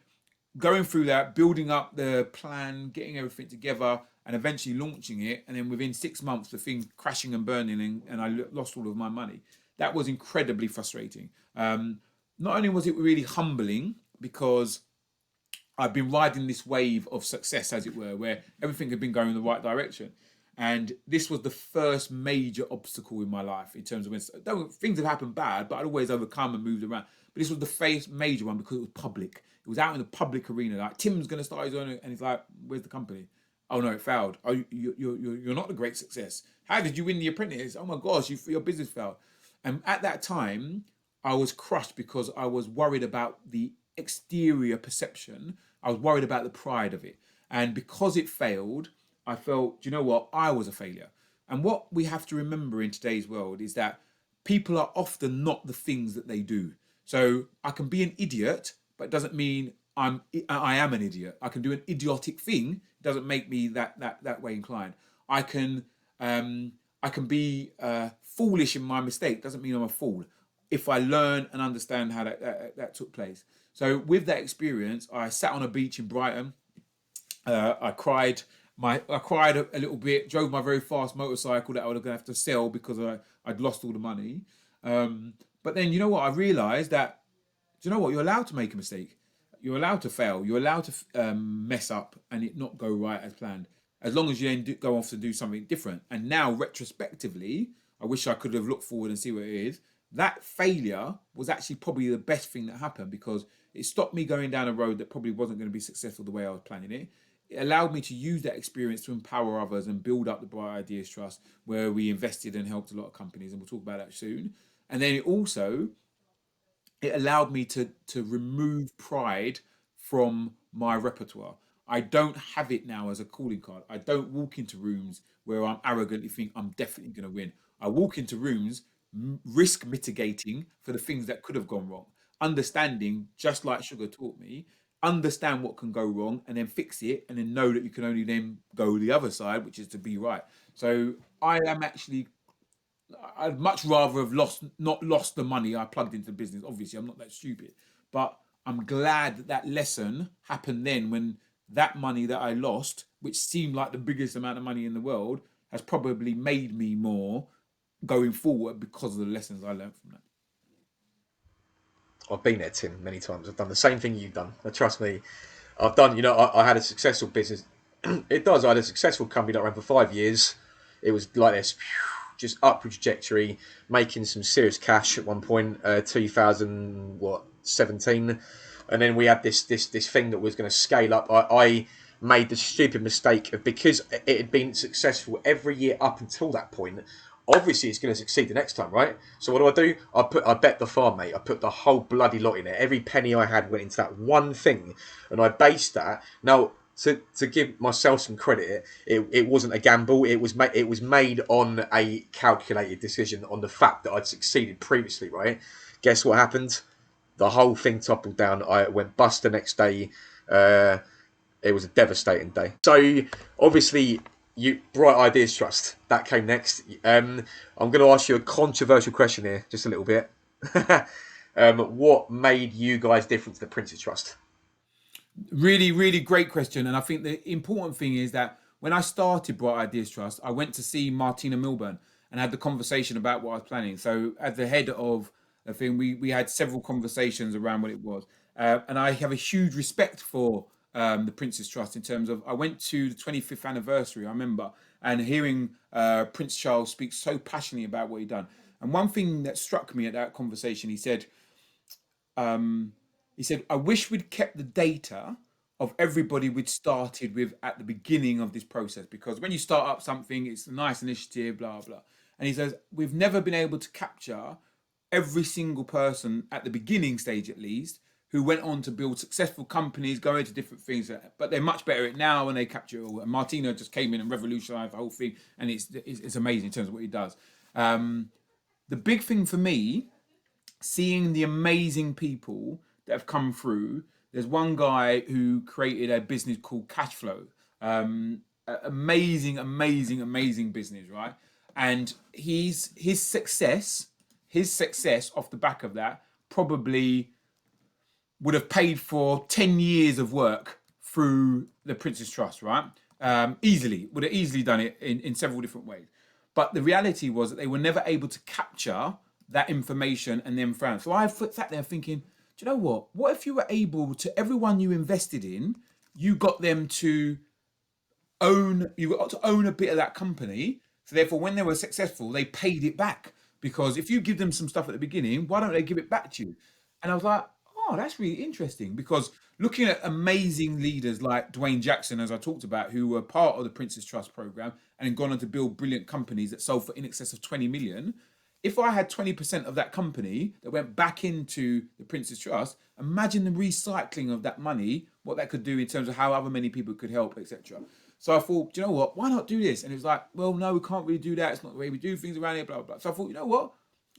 going through that, building up the plan, getting everything together, and eventually launching it, and then within 6 months, the thing crashing and burning, and I lost all of my money. That was incredibly frustrating. Not only was it really humbling because I've been riding this wave of success, as it were, where everything had been going in the right direction. And this was the first major obstacle in my life in terms of when things have happened bad, but I'd always overcome and moved around. But this was the first major one because it was public. It was out in the public arena. Like, Tim's going to start his own, and he's like, "Where's the company?" "Oh no, it failed." "Oh, you're not a great success. How did you win the Apprentice?" "Oh my gosh, your business failed." And at that time, I was crushed because I was worried about the exterior perception. I was worried about the pride of it. And because it failed, I felt, do you know what? I was a failure. And what we have to remember in today's world is that people are often not the things that they do. So I can be an idiot, but it doesn't mean I am an idiot. I can do an idiotic thing. It doesn't make me that way inclined. I can be foolish in my mistake. Doesn't mean I'm a fool. If I learn and understand how that took place. So with that experience, I sat on a beach in Brighton. I cried. I cried a little bit. Drove my very fast motorcycle that I was going to have to sell because I'd lost all the money. But then, you know what? I realised that, do you know what? You're allowed to make a mistake. You're allowed to fail. You're allowed to mess up and it not go right as planned. As long as you then go off to do something different. And now, retrospectively, I wish I could have looked forward and see what it is. That failure was actually probably the best thing that happened because it stopped me going down a road that probably wasn't going to be successful the way I was planning it. It allowed me to use that experience to empower others and build up the Bright Ideas Trust, where we invested and helped a lot of companies, and we'll talk about that soon. And then it allowed me to remove pride from my repertoire. I don't have it now as a calling card. I don't walk into rooms where I'm arrogantly think I'm definitely going to win. I walk into rooms risk mitigating for the things that could have gone wrong. Understanding, just like Sugar taught me, understand what can go wrong and then fix it, and then know that you can only then go the other side, which is to be right. So I'd much rather have not lost the money I plugged into the business. Obviously, I'm not that stupid, but I'm glad that lesson happened then, when that money that I lost, which seemed like the biggest amount of money in the world, has probably made me more going forward because of the lessons I learned from that.
I've been there, Tim, many times. I've done the same thing you've done. Trust me, I've done. I had a successful business. It does. I had a successful company that ran for 5 years. It was like this, just upward trajectory, making some serious cash at one point. 2017, and then we had this thing that was going to scale up. I made the stupid mistake of, because it had been successful every year up until that point, obviously it's going to succeed the next time, right? So what do? I bet the farm, mate. I put the whole bloody lot in it. Every penny I had went into that one thing, and I based that. Now, to give myself some credit, it wasn't a gamble. It was made on a calculated decision on the fact that I'd succeeded previously, right? Guess what happened? The whole thing toppled down. I went bust the next day. It was a devastating day. So obviously, Bright Ideas Trust, that came next. I'm going to ask you a controversial question here, just a little bit. What made you guys different to the Apprentice Trust?
Really, really great question. And I think the important thing is that when I started Bright Ideas Trust, I went to see Martina Milburn and had the conversation about what I was planning. So as the head of the thing, we had several conversations around what it was. And I have a huge respect for the Prince's Trust in terms of, I went to the 25th anniversary, I remember, and hearing Prince Charles speak so passionately about what he'd done. And one thing that struck me at that conversation, he said, I wish we'd kept the data of everybody we'd started with at the beginning of this process, because when you start up something, it's a nice initiative, blah, blah. And he says, we've never been able to capture every single person at the beginning stage, at least, who went on to build successful companies, go into different things, but they're much better at it now and they capture it all. And Martina just came in and revolutionized the whole thing, and it's amazing in terms of what he does. The big thing for me, seeing the amazing people that have come through. There's one guy who created a business called Cashflow. Amazing business, right? and his success off the back of that probably would have paid for 10 years of work through the Prince's Trust, right? Easily, would have easily done it in several different ways. But the reality was that they were never able to capture that information and then found. So I sat there thinking, do you know what? What if you were able to, everyone you invested in, you got them to you got to own a bit of that company. So therefore, when they were successful, they paid it back. Because if you give them some stuff at the beginning, why don't they give it back to you? And I was like, oh, that's really interesting. Because looking at amazing leaders like Dwayne Jackson, as I talked about, who were part of the Prince's Trust program and gone on to build brilliant companies that sold for in excess of 20 million. If I had 20% of that company that went back into the Prince's Trust, imagine the recycling of that money, what that could do in terms of how other many people could help, etc. So I thought, do you know what? Why not do this? And it was like, well, no, we can't really do that. It's not the way we do things around here, blah, blah, blah. So I thought, you know what?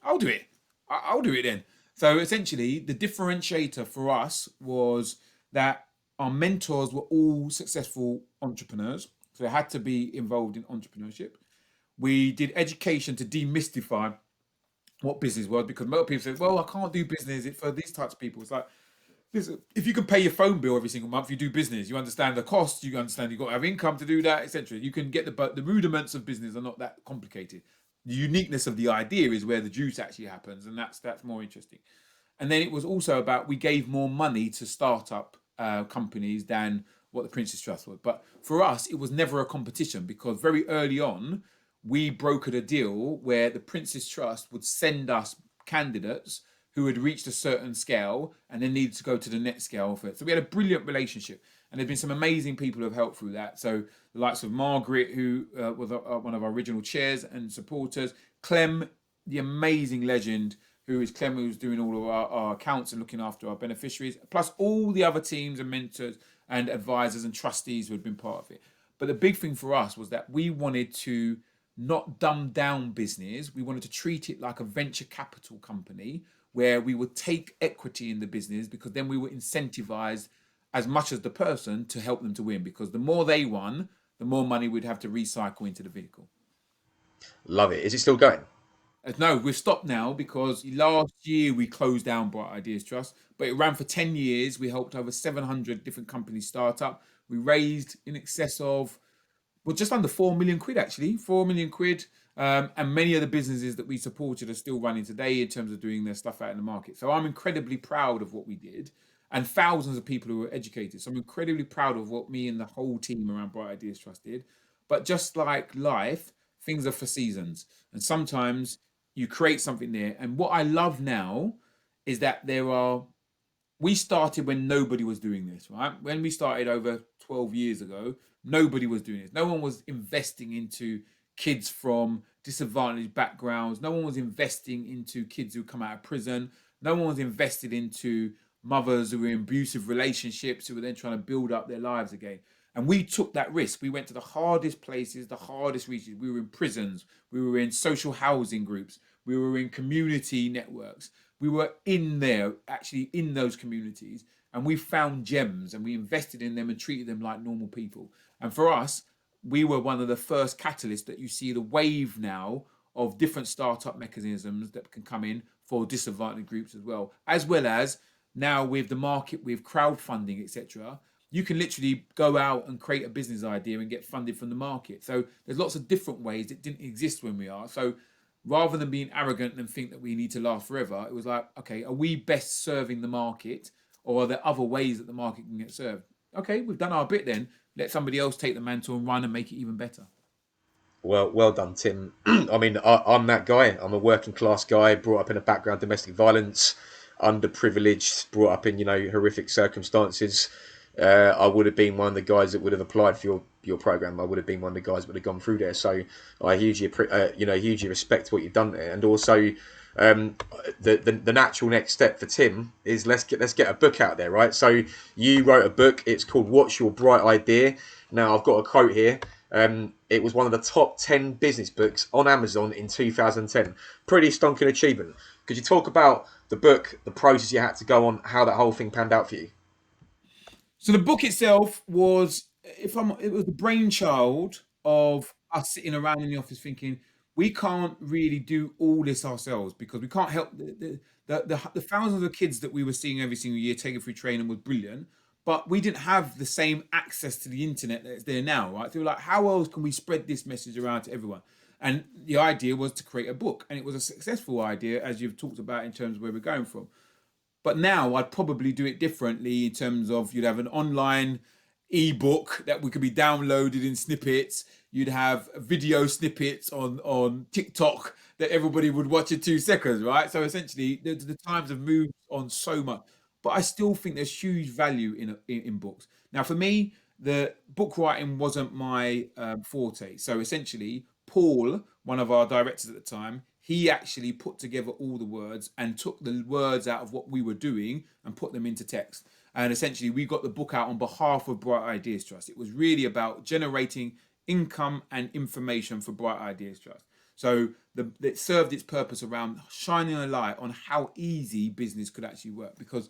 I'll do it. I'll do it then. So essentially, the differentiator for us was that our mentors were all successful entrepreneurs. So they had to be involved in entrepreneurship. We did education to demystify what business was, because most people say, well, I can't do business for these types of people. It's like, listen, if you can pay your phone bill every single month, you do business. You understand the cost. You understand you've got to have income to do that, etc. You can get the rudiments of business are not that complicated. The uniqueness of the idea is where the juice actually happens, and that's more interesting. And then it was also about, we gave more money to startup companies than what the Prince's Trust was. But for us, it was never a competition, because very early on, we brokered a deal where the Prince's Trust would send us candidates who had reached a certain scale and then needed to go to the next scale of it. So we had a brilliant relationship, and there's been some amazing people who have helped through that. So the likes of Margaret, who was one of our original chairs and supporters, Clem, the amazing legend, who's doing all of our accounts and looking after our beneficiaries, plus all the other teams and mentors and advisors and trustees who had been part of it. But the big thing for us was that we wanted to not dumb down business. We wanted to treat it like a venture capital company, where we would take equity in the business, because then we were incentivized as much as the person to help them to win, because the more they won, the more money we'd have to recycle into the vehicle.
Love it. Is it still going?
No, we've stopped now, because last year we closed down Bright Ideas Trust, but it ran for 10 years. We helped over 700 different companies start up. We raised in excess of, well, just under 4 million quid, actually, 4 million quid. And many of the businesses that we supported are still running today in terms of doing their stuff out in the market. So I'm incredibly proud of what we did, and thousands of people who were educated. So I'm incredibly proud of what me and the whole team around Bright Ideas Trust did. But just like life, things are for seasons. And sometimes you create something there. And what I love now is that we started when nobody was doing this, right? When we started over 12 years ago, nobody was doing this. No one was investing into kids from disadvantaged backgrounds. No one was investing into kids who come out of prison. No one was invested into mothers who were in abusive relationships, who were then trying to build up their lives again. And we took that risk. We went to the hardest places, the hardest regions. We were in prisons. We were in social housing groups. We were in community networks. We were in there, actually in those communities. And we found gems, and we invested in them and treated them like normal people. And for us, we were one of the first catalysts that you see the wave now of different startup mechanisms that can come in for disadvantaged groups as well as now with the market, with crowdfunding, etc. You can literally go out and create a business idea and get funded from the market. So there's lots of different ways that didn't exist when we are. So rather than being arrogant and think that we need to last forever, it was like, okay, are we best serving the market, or are there other ways that the market can get served? Okay, we've done our bit then. Let somebody else take the mantle and run and make it even better.
Well done, Tim. I mean, I'm that guy. I'm a working class guy, brought up in a background of domestic violence, underprivileged, brought up in horrific circumstances. I would have been one of the guys that would have applied for your program. I would have been one of the guys that would have gone through there. So I hugely respect what you've done there, and also the natural next step for Tim is let's get a book out there, right? So you wrote a book. It's called "What's Your Bright Idea?" Now I've got a quote here. It was one of the top 10 business books on Amazon in 2010. Pretty stonking achievement. Could you talk about the book, the process you had to go on, how that whole thing panned out for you?
So the book itself was, it was the brainchild of us sitting around in the office thinking, we can't really do all this ourselves because we can't help the thousands of kids that we were seeing every single year taken through training was brilliant, but we didn't have the same access to the internet that's there now, right? So we're like, how else can we spread this message around to everyone? And the idea was to create a book, and it was a successful idea, as you've talked about in terms of where we're going from. But now I'd probably do it differently in terms of you'd have an online ebook that we could be downloaded in snippets. You'd have video snippets on TikTok that everybody would watch in 2 seconds, right? So essentially, the times have moved on so much. But I still think there's huge value in books. Now, for me, the book writing wasn't my forte. So essentially, Paul, one of our directors at the time, he actually put together all the words and took the words out of what we were doing and put them into text. And essentially, we got the book out on behalf of Bright Ideas Trust. It was really about generating income and information for Bright Ideas Trust. So it served its purpose around shining a light on how easy business could actually work. Because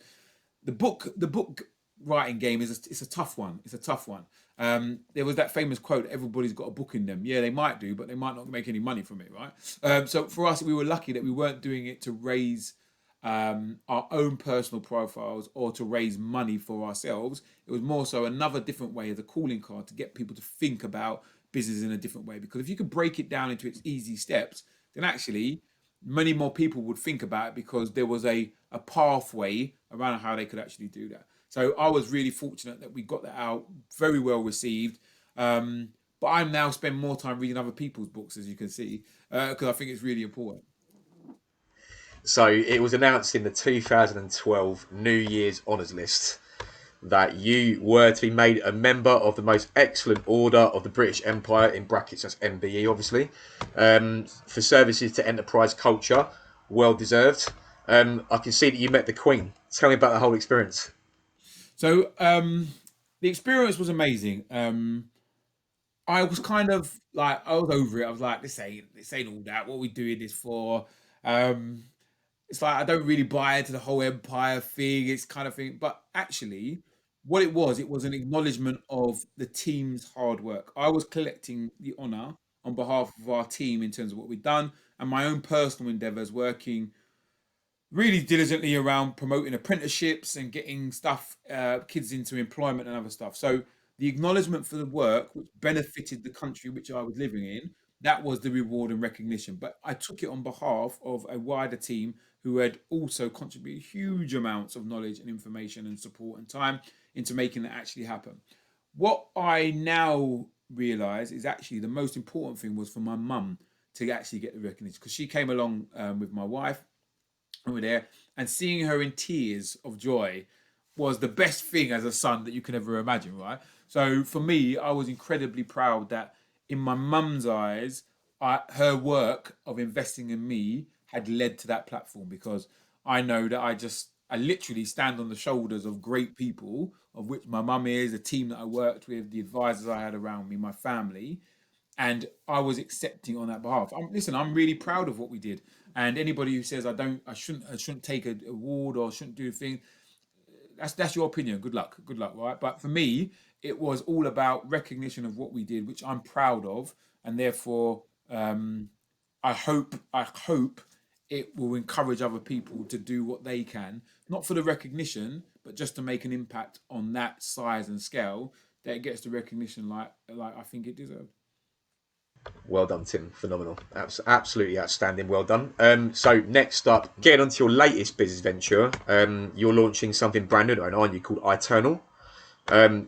the book writing game it's a tough one. It's a tough one. There was that famous quote: "Everybody's got a book in them." Yeah, they might do, but they might not make any money from it, right? So for us, we were lucky that we weren't doing it to raise our own personal profiles or to raise money for ourselves. It was more so another different way as a calling card to get people to think about business in a different way. Because if you could break it down into its easy steps, then actually many more people would think about it because there was a pathway around how they could actually do that. So I was really fortunate that we got that out, very well received. But I now spend more time reading other people's books, as you can see, because I think it's really important.
So it was announced in the 2012 New Year's Honours List that you were to be made a member of the most excellent order of the British Empire, in brackets that's MBE obviously, for services to enterprise culture. Well deserved. I can see that you met the Queen. Tell me about the whole experience.
So the experience was amazing. I was kind of like, I was over it. I was like, this ain't all that. What are we doing this for? Um, it's like I don't really buy into the whole empire thing. It's kind of thing, but actually, what it was an acknowledgement of the team's hard work. I was collecting the honor on behalf of our team in terms of what we've done and my own personal endeavors, working really diligently around promoting apprenticeships and getting stuff, kids into employment and other stuff. So the acknowledgement for the work which benefited the country which I was living in, that was the reward and recognition. But I took it on behalf of a wider team who had also contributed huge amounts of knowledge and information and support and time into making that actually happen. What I now realize is actually the most important thing was for my mum to actually get the recognition because she came along with my wife over there, and seeing her in tears of joy was the best thing as a son that you can ever imagine, right? So for me, I was incredibly proud that in my mum's eyes, her work of investing in me had led to that platform because I know that I literally stand on the shoulders of great people, of which my mum is, the team that I worked with, the advisors I had around me, my family, and I was accepting on that behalf. Listen, I'm really proud of what we did. And anybody who says I shouldn't take an award or shouldn't do a thing, that's your opinion. Good luck, right? But for me, it was all about recognition of what we did, which I'm proud of, and therefore, I hope it will encourage other people to do what they can, not for the recognition, but just to make an impact on that size and scale that it gets the recognition like I think it deserves.
Well done, Tim. Phenomenal. Absolutely outstanding. Well done. So next up, getting onto your latest business venture. You're launching something brand new, aren't you, called Eternal?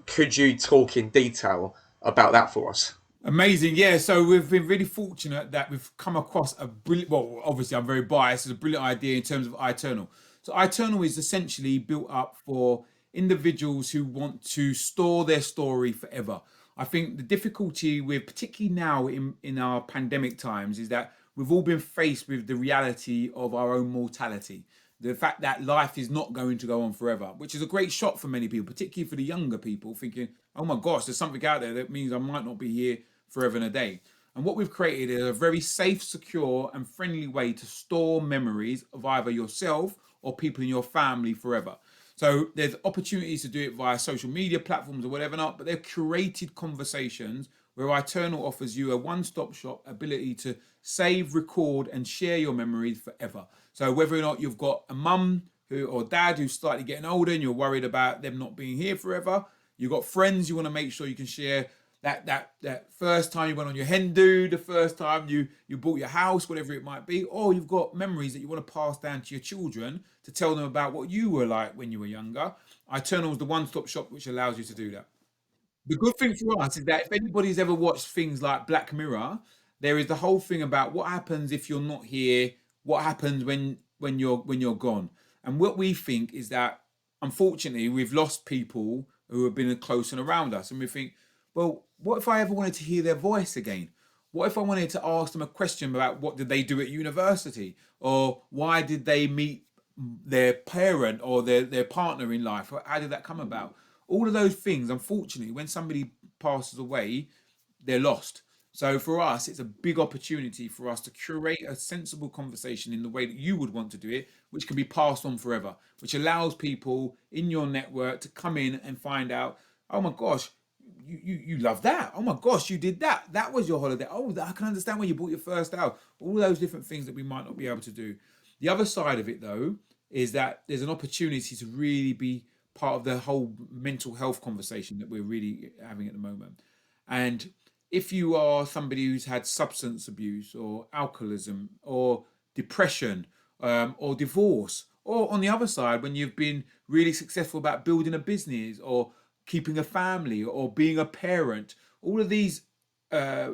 Could you talk in detail about that for us?
Amazing, yeah. So we've been really fortunate that we've come across a brilliant. Well, obviously, I'm very biased. It's a brilliant idea in terms of iTernal. So iTernal is essentially built up for individuals who want to store their story forever. I think the difficulty with, particularly now in our pandemic times, is that we've all been faced with the reality of our own mortality. The fact that life is not going to go on forever, which is a great shock for many people, particularly for the younger people, thinking, oh my gosh, there's something out there that means I might not be here forever and a day. And what we've created is a very safe, secure, and friendly way to store memories of either yourself or people in your family forever. So there's opportunities to do it via social media platforms or whatever not, but they're curated conversations where Eternal offers you a one-stop shop ability to save, record, and share your memories forever. So whether or not you've got a mum or dad who's slightly getting older and you're worried about them not being here forever, you've got friends you want to make sure you can share that first time you went on your hen do, the first time you bought your house, whatever it might be, or you've got memories that you want to pass down to your children to tell them about what you were like when you were younger. Eternal is the one-stop shop which allows you to do that. The good thing for us is that if anybody's ever watched things like Black Mirror, there is the whole thing about what happens if you're not here, what happens when you're gone. And what we think is that unfortunately we've lost people who have been close and around us. And we think, well, what if I ever wanted to hear their voice again? What if I wanted to ask them a question about what did they do at university? Or why did they meet their parent or their partner in life? How did that come about? All of those things, unfortunately, when somebody passes away, they're lost. So for us, it's a big opportunity for us to curate a sensible conversation in the way that you would want to do it, which can be passed on forever, which allows people in your network to come in and find out, oh my gosh, you love that. Oh my gosh, you did that. That was your holiday. Oh, I can understand when you bought your first house. All those different things that we might not be able to do. The other side of it, though, is that there's an opportunity to really be part of the whole mental health conversation that we're really having at the moment. And if you are somebody who's had substance abuse or alcoholism or depression or divorce, or on the other side, when you've been really successful about building a business or keeping a family or being a parent, all of these uh,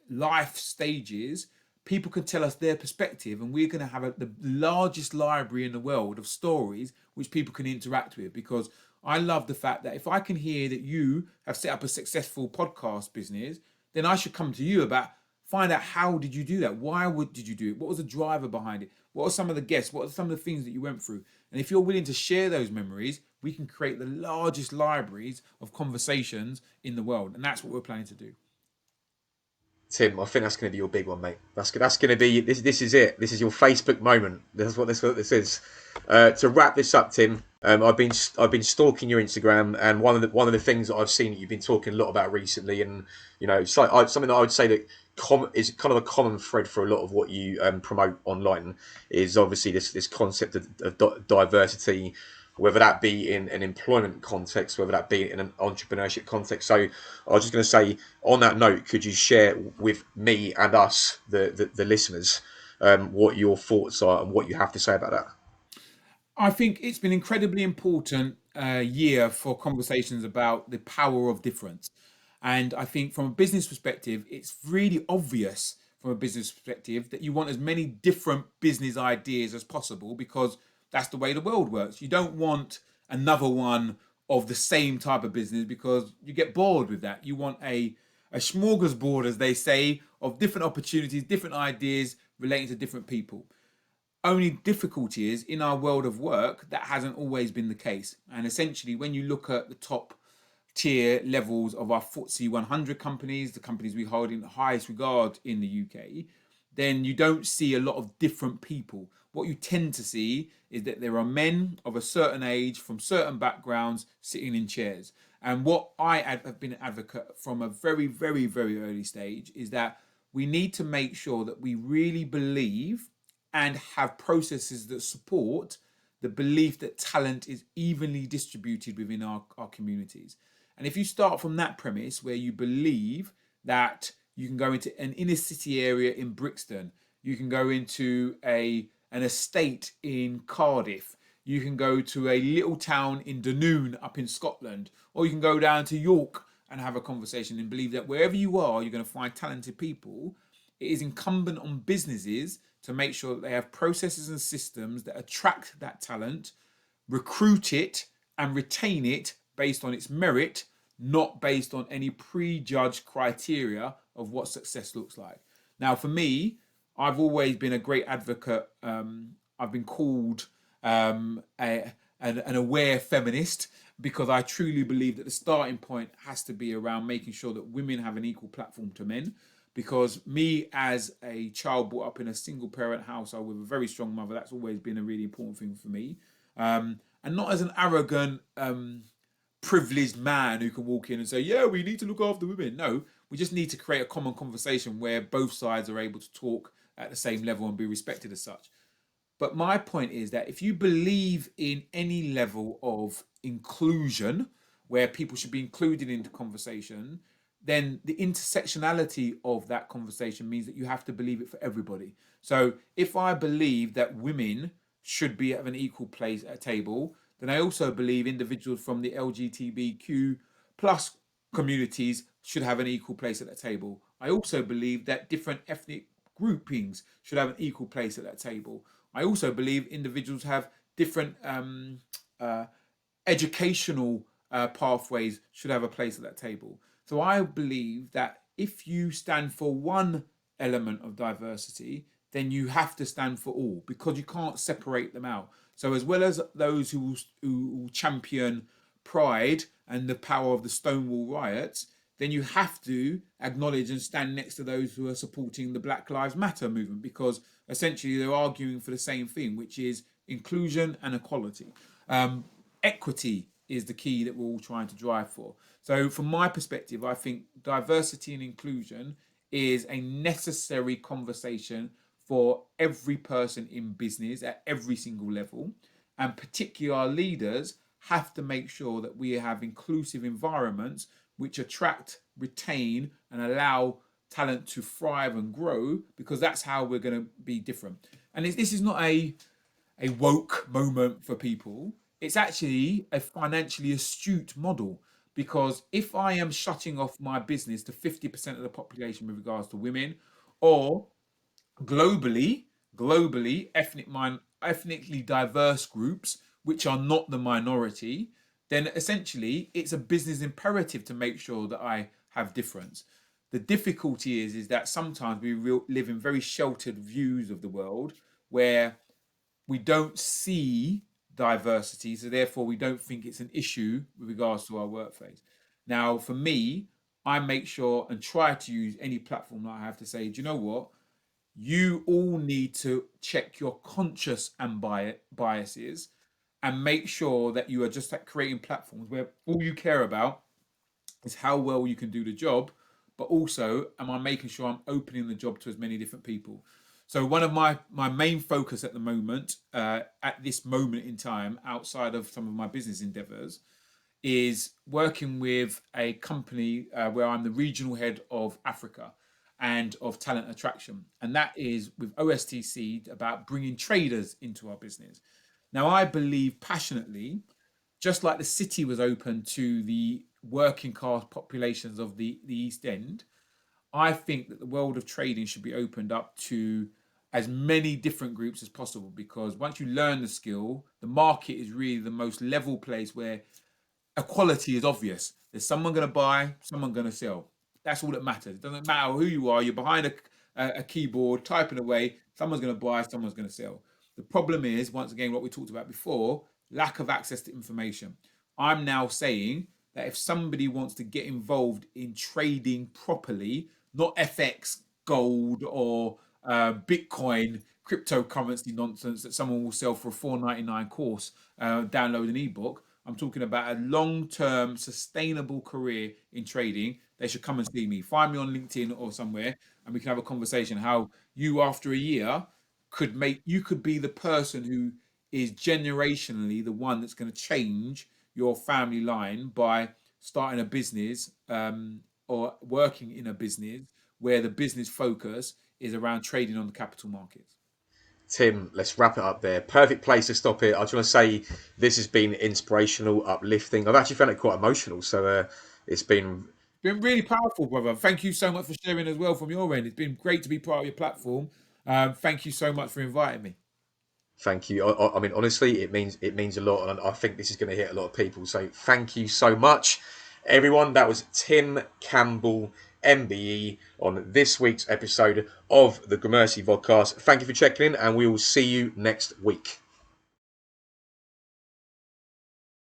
life stages, people can tell us their perspective, and we're going to have the largest library in the world of stories which people can interact with. Because I love the fact that if I can hear that you have set up a successful podcast business, then I should come to you about find out how did you do that? Did you do it? What was the driver behind it? What are some of the guests? What are some of the things that you went through? And if you're willing to share those memories, we can create the largest libraries of conversations in the world. And that's what we're planning to do.
Tim, I think that's going to be your big one, mate. That's going to be this. This is it. This is your Facebook moment. That's what this is. To wrap this up, Tim, I've been stalking your Instagram, and one of the things that I've seen that you've been talking a lot about recently, and something that I would say that is kind of a common thread for a lot of what you promote online is obviously this concept of diversity, whether that be in an employment context, whether that be in an entrepreneurship context. So I was just going to say, on that note, could you share with me and us, the listeners, what your thoughts are and what you have to say about that?
I think it's been incredibly important year for conversations about the power of difference. And I think from a business perspective, it's really obvious from a business perspective that you want as many different business ideas as possible because that's the way the world works. You don't want another one of the same type of business because you get bored with that. You want a smorgasbord, as they say, of different opportunities, different ideas relating to different people. Only difficulty is in our world of work, that hasn't always been the case. And essentially, when you look at the top tier levels of our FTSE 100 companies, the companies we hold in the highest regard in the UK, then you don't see a lot of different people. What you tend to see is that there are men of a certain age from certain backgrounds sitting in chairs. And what I have been an advocate from a very, very, very early stage is that we need to make sure that we really believe and have processes that support the belief that talent is evenly distributed within our communities. And if you start from that premise where you believe that you can go into an inner city area in Brixton, you can go into an estate in Cardiff, you can go to a little town in Dunoon up in Scotland, or you can go down to York and have a conversation and believe that wherever you are, you're going to find talented people. It is incumbent on businesses to make sure that they have processes and systems that attract that talent, recruit it, and retain it based on its merit, not based on any prejudged criteria of what success looks like. Now, for me, I've always been a great advocate. I've been called an aware feminist because I truly believe that the starting point has to be around making sure that women have an equal platform to men. Because me, as a child brought up in a single parent household with a very strong mother, that's always been a really important thing for me. And not as an arrogant, privileged man who can walk in and say, yeah, we need to look after women. No, We just need to create a common conversation where both sides are able to talk at the same level and be respected as such. But my point is that if you believe in any level of inclusion, where people should be included into conversation, then the intersectionality of that conversation means that you have to believe it for everybody. So if I believe that women should be at an equal place at a table, then I also believe individuals from the LGBTQ plus communities should have an equal place at that table. I also believe that different ethnic groupings should have an equal place at that table. I also believe individuals have different uh, educational pathways should have a place at that table. So I believe that if you stand for one element of diversity, then you have to stand for all because you can't separate them out. So as well as those who champion pride and the power of the Stonewall riots, then you have to acknowledge and stand next to those who are supporting the Black Lives Matter movement because essentially they're arguing for the same thing, which is inclusion and equality. Equity is the key that we're all trying to drive for. So from my perspective, I think diversity and inclusion is a necessary conversation for every person in business at every single level. And particularly our leaders have to make sure that we have inclusive environments which attract, retain, and allow talent to thrive and grow because that's how we're going to be different. And this is not a woke moment for people. It's actually a financially astute model because if I am shutting off my business to 50% of the population with regards to women, or globally, ethnically diverse groups, which are not the minority, then essentially it's a business imperative to make sure that I have difference. The difficulty is that sometimes we live in very sheltered views of the world where we don't see diversity, so therefore we don't think it's an issue with regards to our workplace. Now, for me, I make sure and try to use any platform that I have to say, do you know what? You all need to check your conscious and biases and make sure that you are just like creating platforms where all you care about is how well you can do the job, but also am I making sure I'm opening the job to as many different people. So one of my main focus at the moment, at this moment in time, outside of some of my business endeavors, is working with a company where I'm the regional head of Africa and of talent attraction. And that is with OSTC about bringing traders into our business. Now, I believe passionately, just like the city was open to the working class populations of the East End, I think that the world of trading should be opened up to as many different groups as possible because once you learn the skill, the market is really the most level place where equality is obvious. There's someone going to buy, someone going to sell. That's all that matters. It doesn't matter who you are. You're behind a keyboard typing away. Someone's going to buy, someone's going to sell. The problem is, once again, what we talked about before, lack of access to information. I'm now saying that if somebody wants to get involved in trading properly, not FX, gold, or Bitcoin, cryptocurrency nonsense that someone will sell for a $4.99 course, download an ebook. I'm talking about a long-term, sustainable career in trading. They should come and see me. Find me on LinkedIn or somewhere, and we can have a conversation. How you, after a year, could be the person who is generationally the one that's going to change your family line by starting a business or working in a business where the business focus is around trading on the capital markets.
Tim, let's wrap it up there. Perfect place to stop it. I just want to say this has been inspirational, uplifting. I've actually found it quite emotional. So it's been
Really powerful, brother. Thank you so much for sharing as well from your end. It's been great to be part of your platform. Thank you so much for inviting me.
thank you. I mean, honestly, it means a lot, and I think this is going to hit a lot of people. So thank you so much, everyone. That was Tim Campbell MBE on this week's episode of the Gramersi VODcast. Thank you for checking in, and we will see you next week.